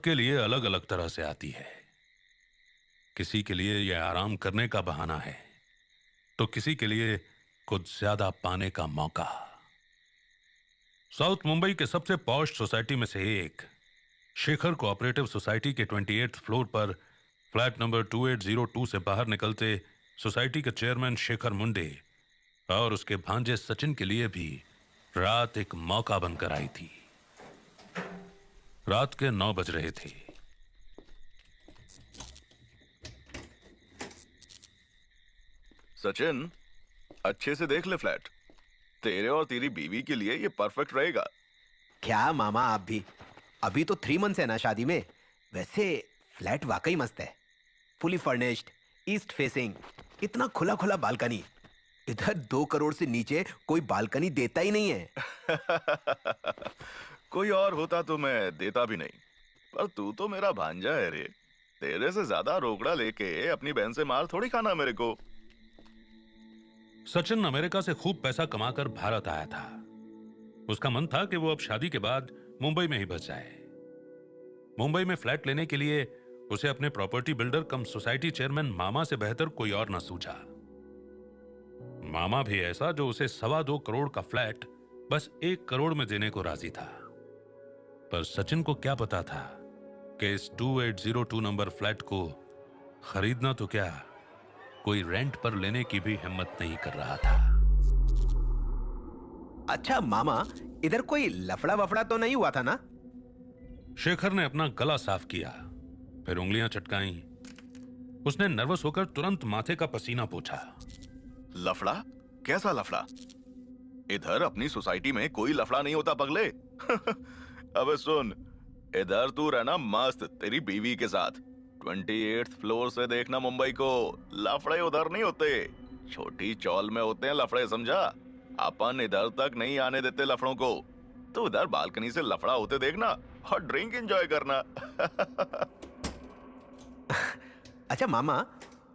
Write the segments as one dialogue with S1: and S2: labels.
S1: सबके लिए अलग अलग तरह से आती है। किसी के लिए यह आराम करने का बहाना है, तो किसी के लिए कुछ ज्यादा पाने का मौका। साउथ मुंबई के सबसे पॉश सोसाइटी में से एक शेखर कोऑपरेटिव सोसाइटी के 28th फ्लोर पर फ्लैट नंबर 2802 से बाहर निकलते सोसाइटी के चेयरमैन शेखर मुंडे और उसके भांजे सचिन के लिए भी रात एक मौका बनकर आई थी। रात के 9 बज रहे थे।
S2: सचिन, अच्छे से देख ले फ्लैट। तेरे और तेरी बीवी के लिए ये परफेक्ट रहेगा।
S3: क्या मामा, आप भी? अभी तो 3 मंथ्स है ना शादी में। वैसे फ्लैट वाकई मस्त है, फुली फर्निश्ड, ईस्ट फेसिंग, इतना खुला खुला बालकनी। इधर 2 करोड़ से नीचे कोई बालकनी देता ही नहीं है।
S2: कोई और होता तो मैं देता भी नहीं, पर तू तो मेरा भांजा है रे। तेरे से ज्यादा रोकड़ा लेके अपनी बहन से मार थोड़ी खाना मेरे को।
S1: सचिन अमेरिका से खूब पैसा कमाकर भारत आया था। उसका मन था कि वो अब शादी के बाद मुंबई में ही बस जाए। मुंबई में फ्लैट लेने के लिए उसे अपने प्रॉपर्टी बिल्डर कम सोसाइटी चेयरमैन मामा से बेहतर कोई और न सूझा। मामा भी ऐसा जो उसे 2.25 करोड़ का फ्लैट बस 1 करोड़ में देने को राजी था। पर सचिन को क्या पता था कि इस 2802 नंबर फ्लैट को खरीदना तो क्या, कोई रेंट पर लेने की भी हिम्मत नहीं कर रहा था।
S3: अच्छा मामा, इधर कोई लफड़ा वफड़ा तो नहीं हुआ था ना?
S1: शेखर ने अपना गला साफ किया, फिर उंगलियां चटकाई। उसने नर्वस होकर तुरंत माथे का पसीना पोंछा।
S2: लफड़ा? कैसा लफड़ा? इधर अपनी सोसाइटी में कोई लफड़ा नहीं होता पगले। अबे सुन, इधर तू रहना मस्त तेरी बीवी के साथ। 28th फ्लोर से देखना मुंबई को। लफड़े उधर नहीं होते, छोटी चौल में होते हैं लफड़े, समझा? अपन इधर तक नहीं आने देते लफड़ों को। तो उधर बालकनी से लफड़ा होते देखना और ड्रिंक एंजॉय करना।
S3: अच्छा मामा,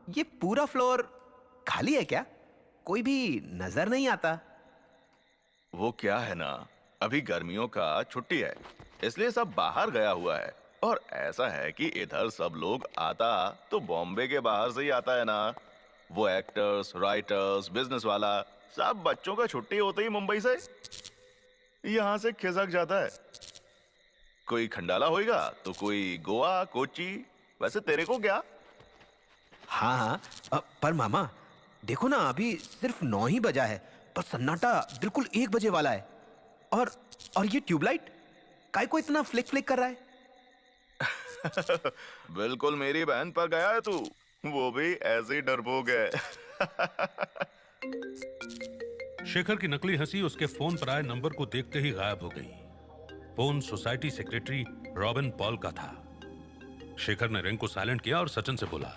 S3: ये पूरा फ्लोर खाली है क्या? कोई भी नजर नहीं आता।
S2: वो क्या है ना, अभी गर्मियों का छुट्टी है, इसलिए सब बाहर गया हुआ है। और ऐसा है कि इधर सब लोग आता तो बॉम्बे के बाहर से ही आता है ना। वो एक्टर्स, राइटर्स, बिजनेस वाला, सब बच्चों का छुट्टी होते ही मुंबई से यहाँ से खिसक जाता है। कोई खंडाला होएगा तो कोई गोवा, कोची। वैसे तेरे को क्या?
S3: हाँ हाँ, पर मामा देखो ना, अभी सिर्फ 9 ही बजा है, पर सन्नाटा बिल्कुल 1 बजे वाला है। और ये ट्यूबलाइट काय को इतना फ्लिक फ्लिक कर रहा है?
S2: बिल्कुल मेरी बहन पर गया है तू, वो भी ऐसे ही डरपोक है।
S1: शेखर की नकली हंसी उसके फोन पर आए नंबर को देखते ही गायब हो गई। Phone society secretary robin Paul का था। शेखर ने रिंग को साइलेंट किया और सचिन से बोला,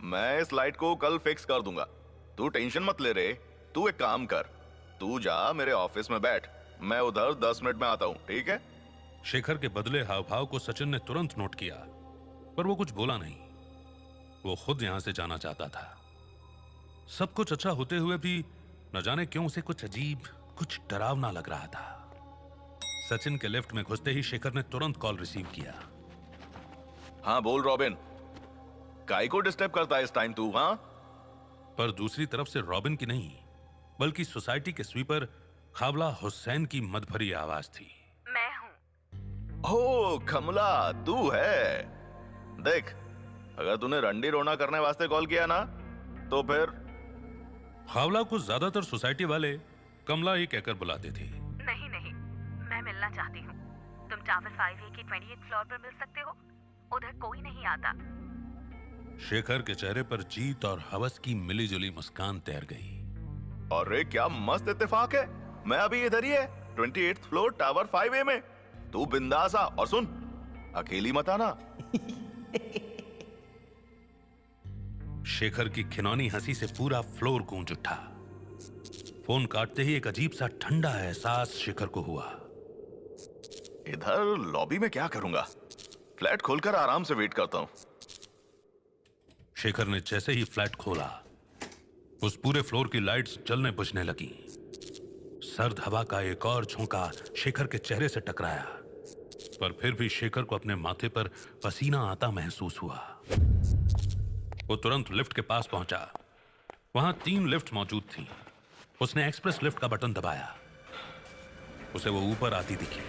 S2: मैं इस लाइट को कल फिक्स कर दूंगा, तू टेंशन मत ले रे। तू एक काम कर, तू जा मेरे ऑफिस में बैठ, मैं उधर 10 मिनट में आता हूँ, ठीक है?
S1: शेखर के बदले हाव भाव को सचिन ने तुरंत नोट किया, पर वो कुछ बोला नहीं। वो खुद यहां से जाना चाहता था। सब कुछ अच्छा होते हुए भी न जाने क्यों उसे कुछ अजीब, कुछ डरावना लग रहा था। सचिन के लिफ्ट में घुसते ही शेखर ने तुरंत कॉल रिसीव किया।
S2: हाँ बोल रॉबिन, काय को डिस्टर्ब करता है इस टाइम तू? हाँ,
S1: पर दूसरी तरफ से रॉबिन की नहीं, बल्कि सोसाइटी के स्वीपर खावला हुसैन की मदभरी आवाज थी।
S4: मैं हूँ।
S2: ओ कमला, तू है? देख, अगर तूने रंडी रोना करने वास्ते कॉल किया ना, तो फिर
S1: खावला को ज्यादातर सोसाइटी वाले कमला ही कहकर बुलाते थे।
S4: नहीं नहीं, मैं मिलना चाहती हूँ। तुम टावर 5A की 28th फ्लोर पर मिल सकते हो, उधर कोई नहीं आता।
S1: शेखर के चेहरे पर जीत और हवस की मिलीजुली मुस्कान तैर गई।
S2: अरे क्या मस्त इत्तेफाक है, मैं अभी इधर ही है, 28th फ्लोर टावर 5A में। तू बिंदास आ, और सुन, अकेली मत आना।
S1: शेखर की खिनौनी हंसी से पूरा फ्लोर गूंज उठा। फोन काटते ही एक अजीब सा ठंडा एहसास शेखर को हुआ।
S2: इधर लॉबी में क्या करूंगा, फ्लैट खोलकर आराम से वेट करता हूं।
S1: शेखर ने जैसे ही फ्लैट खोला, उस पूरे फ्लोर की लाइट्स जलने बुझने लगी। सर्द हवा का एक और झोंका शेखर के चेहरे से टकराया। पर फिर भी शेखर को अपने माथे पर पसीना आता महसूस हुआ। वो तुरंत लिफ्ट के पास पहुंचा। वहां 3 लिफ्ट मौजूद थी। उसने एक्सप्रेस लिफ्ट का बटन दबाया। उसे वो ऊपर आती दिखी।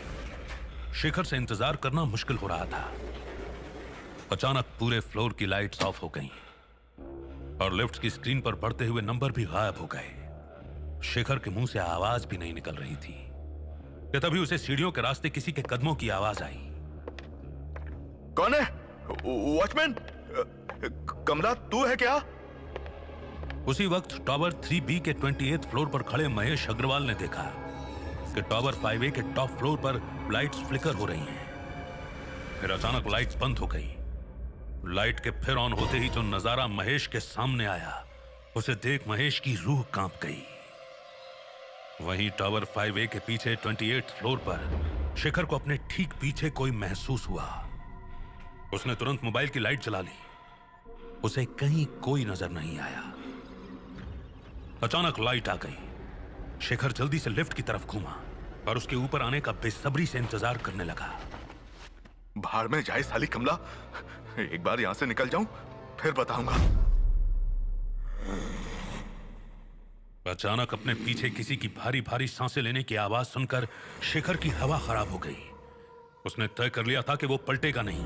S1: शेखर से इंतजार करना मुश्किल हो रहा था। अचानक पूरे फ्लोर की लाइट्स ऑफ हो गईं और लिफ्ट की स्क्रीन पर बढ़ते हुए नंबर भी गायब हो गए। शेखर के मुंह से आवाज भी नहीं निकल रही थी कि तभी उसे सीढ़ियों के रास्ते किसी के कदमों की आवाज आई।
S2: कौन है? वॉचमैन? कमला, तू है क्या?
S1: उसी वक्त टावर 3B के 28th फ्लोर पर खड़े महेश अग्रवाल ने देखा कि टावर 5A के टॉप फ्लोर पर लाइट्स फ्लिकर हो रही हैं। फिर अचानक लाइट्स बंद हो गई। लाइट के फिर ऑन होते ही जो नजारा महेश के सामने आया, उसे देख महेश की रूह कांप गई। वहीं टावर 5A के पीछे 28th फ्लोर पर शेखर को अपने ठीक पीछे कोई महसूस हुआ। उसने तुरंत मोबाइल की लाइट जला ली। उसे कहीं कोई नजर नहीं आया। अचानक लाइट आ गई। शेखर जल्दी से लिफ्ट की तरफ घूमा और उसके ऊपर आने का बेसब्री से इंतजार करने लगा।
S2: बाहर में जाए साली कमला, एक बार यहां से निकल जाऊं फिर बताऊंगा।
S1: अचानक अपने पीछे किसी की भारी भारी सांसें लेने की आवाज सुनकर शेखर की हवा खराब हो गई। उसने तय कर लिया था कि वो पलटेगा नहीं,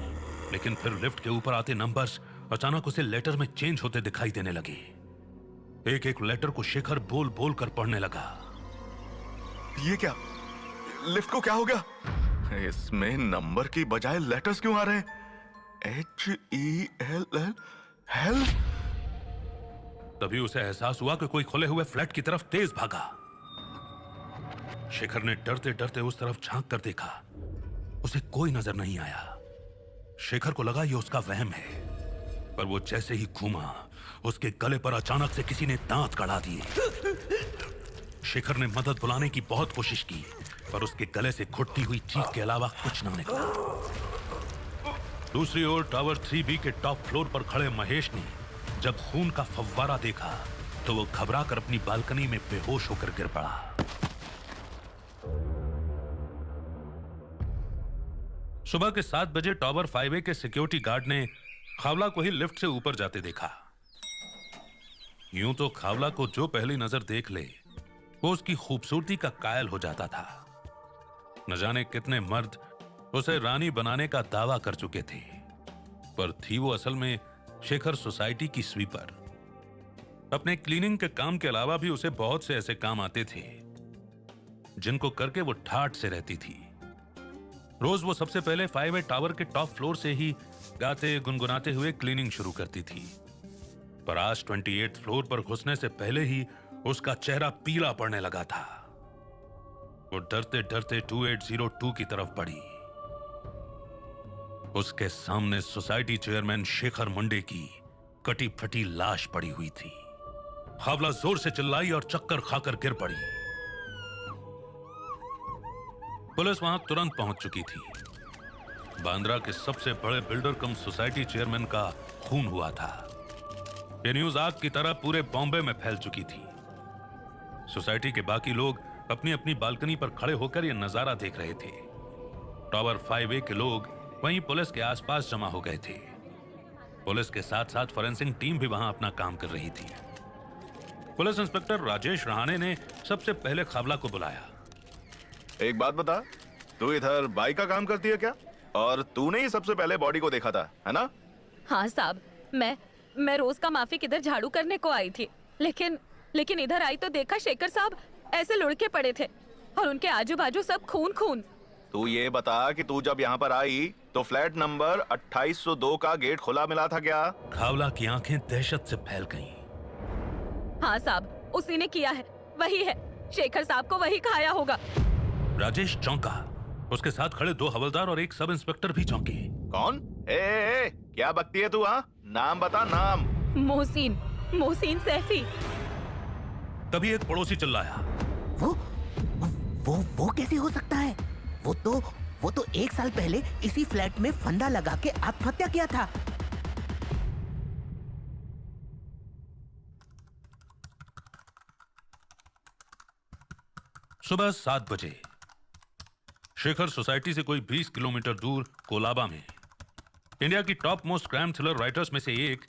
S1: लेकिन फिर लिफ्ट के ऊपर आते नंबर्स अचानक उसे लेटर में चेंज होते दिखाई देने लगे। एक एक लेटर को शेखर बोल बोल कर पढ़ने लगा।
S2: ये क्या? लिफ्ट को क्या हो गया? इसमें नंबर की बजाय लेटर्स क्यों आ रहे हैं? HELL, hello?
S1: तभी उसे एहसास हुआ कि कोई खुले हुए फ्लैट की तरफ तेज भागा। शेखर ने डरते डरते उस तरफ झांक कर देखा। उसे कोई नजर नहीं आया। शेखर को लगा ये उसका वहम है, पर वो जैसे ही घूमा, उसके गले पर अचानक से किसी ने दांत गड़ा दिए। शेखर ने मदद बुलाने की बहुत कोशिश की, पर उसके गले से घुटती हुई चीख के अलावा कुछ ना निकला। दूसरी ओर टावर 3B के टॉप फ्लोर पर खड़े महेश ने जब खून का फव्वारा देखा तो वो घबरा कर अपनी बालकनी में बेहोश होकर गिर पड़ा। सुबह के 7 बजे टावर 5A के सिक्योरिटी गार्ड ने खावला को ही लिफ्ट से ऊपर जाते देखा। यूं तो खावला को जो पहली नजर देख ले वो उसकी खूबसूरती का कायल हो जाता था। न जाने कितने मर्द उसे रानी बनाने का दावा कर चुके थे, पर थी वो असल में शेखर सोसाइटी की स्वीपर। अपने क्लीनिंग के काम के अलावा भी उसे बहुत से ऐसे काम आते थे जिनको करके वो ठाठ से रहती थी। रोज वो सबसे पहले 5A टावर के टॉप फ्लोर से ही गाते गुनगुनाते हुए क्लीनिंग शुरू करती थी, पर आज 28th फ्लोर पर घुसने से पहले ही उसका चेहरा पीला पड़ने लगा था। वो डरते डरते 2802 की तरफ बढ़ी। उसके सामने सोसाइटी चेयरमैन शेखर मुंडे की कटी फटी लाश पड़ी हुई थी। खावला जोर से चिल्लाई और चक्कर खाकर गिर पड़ी। पुलिस वहां तुरंत पहुंच चुकी थी। बांद्रा के सबसे बड़े बिल्डर कम सोसाइटी चेयरमैन का खून हुआ था। यह न्यूज आग की तरह पूरे बॉम्बे में फैल चुकी थी। सोसाइटी के बाकी लोग अपनी अपनी बालकनी पर खड़े होकर यह नजारा देख रहे थे। टावर 5A के लोग वहीं पुलिस के आसपास जमा हो गए थे। पुलिस के साथ साथ फॉरेंसिक टीम भी वहां अपना काम कर रही थी। पुलिस इंस्पेक्टर राजेश रहाणे ने सबसे पहले खावला को बुलाया।
S2: एक बात बता, तू इधर बाइक का काम करती है क्या? और तूने ही सबसे पहले बॉडी को देखा था, है ना?
S4: हाँ साहब, मैं रोज का माफी किधर झाड़ू करने को आई थी, लेकिन इधर आई तो देखा शेखर साहब ऐसे लुढ़के पड़े थे और उनके आजू बाजू सब खून खून।
S2: तू ये बता कि तू जब यहाँ पर आई तो फ्लैट नंबर 2802 का गेट खुला मिला था क्या?
S1: खावला की आंखें दहशत से फैल गईं।
S4: हाँ साहब, उसी ने किया है, वही है, शेखर साहब को वही खाया होगा।
S1: राजेश चौंका। उसके साथ खड़े 2 हवलदार और एक सब इंस्पेक्टर भी चौंके।
S2: कौन? क्या बकती है तू? हाँ, नाम बता, नाम।
S4: मोहसिन सैफी।
S1: तभी एक पड़ोसी चिल्लाया,
S3: वो कैसे हो सकता है? वो तो 1 साल पहले इसी फ्लैट में फंदा लगा के आत्महत्या किया था।
S1: सुबह 7 बजे शेखर सोसाइटी से कोई 20 किलोमीटर दूर कोलाबा में इंडिया की top most crime thriller writers में से एक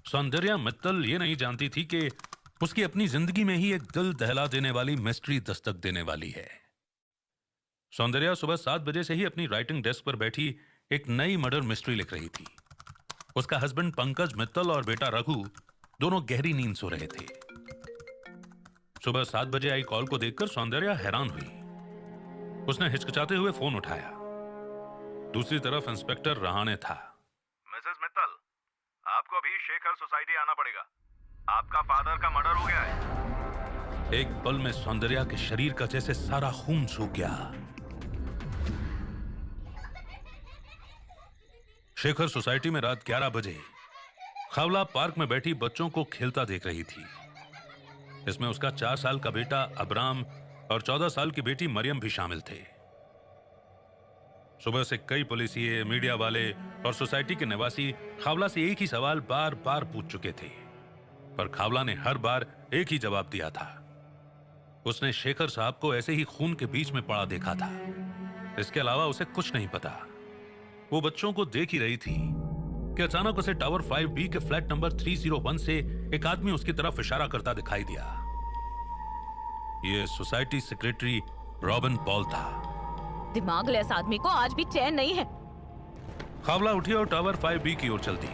S1: सौंदर्या मित्तल ये नहीं जानती थी कि उसकी अपनी जिंदगी में ही एक दिल दहला देने वाली मिस्ट्री दस्तक देने वाली है। सौंदर्या सुबह 7 बजे से ही अपनी राइटिंग डेस्क पर बैठी एक नई मर्डर मिस्ट्री लिख रही थी। उसका हस्बैंड पंकज मित्तल और बेटा रघु दोनों गहरी नींद सो रहे थे। सुबह 7 बजे आई कॉल को देखकर सौंदर्या हैरान हुई। उसने हिचकिचाते हुए फोन उठाया। दूसरी तरफ इंस्पेक्टर रहाणे था।
S2: मिसेस मित्तल, आपको अभी शेखर सोसाइटी आना पड़ेगा। आपका फादर का मर्डर हो गया है।
S1: एक पल में सौंदर्या के शरीर का जैसे सारा खून सूख गया। शेखर सोसाइटी में रात 11 बजे खावला पार्क में बैठी बच्चों को खेलता देख रही थी। इसमें उसका 4 साल का बेटा अब्राम और 14 साल की बेटी मरियम भी शामिल थे। सुबह से कई पुलिसिये, मीडिया वाले और सोसाइटी के निवासी खावला से एक ही सवाल बार बार पूछ चुके थे, पर खावला ने हर बार एक ही जवाब दिया था। उसने शेखर साहब को ऐसे ही खून के बीच में पड़ा देखा था। इसके अलावा उसे कुछ नहीं पता। वो बच्चों को देख ही रही थी कि अचानक उसे टावर 5B के फ्लैट नंबर 301 से एक आदमी उसकी तरफ इशारा करता दिखाई दिया। यह सोसाइटी सेक्रेटरी रॉबिन पॉल था।
S4: दिमाग लेस आदमी को आज भी चैन नहीं है।
S1: खावला उठी और टावर 5B की ओर चल दी।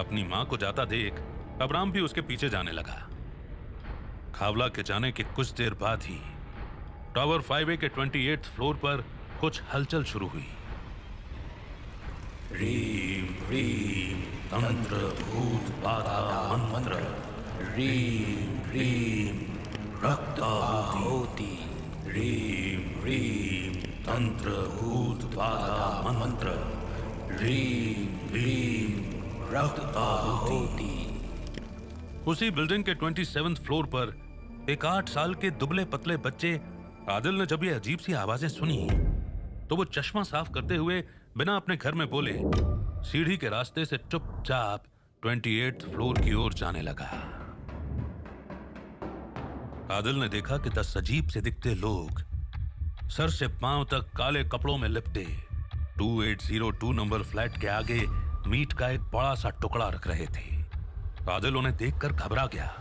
S1: अपनी मां को जाता देख अब्राम भी उसके पीछे जाने लगा। खावला के जाने के कुछ देर बाद ही टावर 5A के 28th फ्लोर पर कुछ हलचल शुरू हुई। रीम रीम तंत्र भूत बाधा मंत्र, रीम रीम रक्त आहुति, रीम रीम तंत्र भूत बाधा मंत्र, रीम रीम रक्त आहुति। उसी बिल्डिंग के 27th फ्लोर पर एक 8 साल के दुबले पतले बच्चे आदिल ने जब ये अजीब सी आवाजें सुनी तो वो चश्मा साफ करते हुए बिना अपने घर में बोले सीढ़ी के रास्ते से चुपचाप 28th फ्लोर की ओर जाने लगा। आदिल ने देखा कि 10 अजीब से दिखते लोग सर से पांव तक काले कपड़ों में लिपटे 2802 नंबर फ्लैट के आगे मीट का एक बड़ा सा टुकड़ा रख रहे थे। आदिल उन्हें देखकर घबरा गया।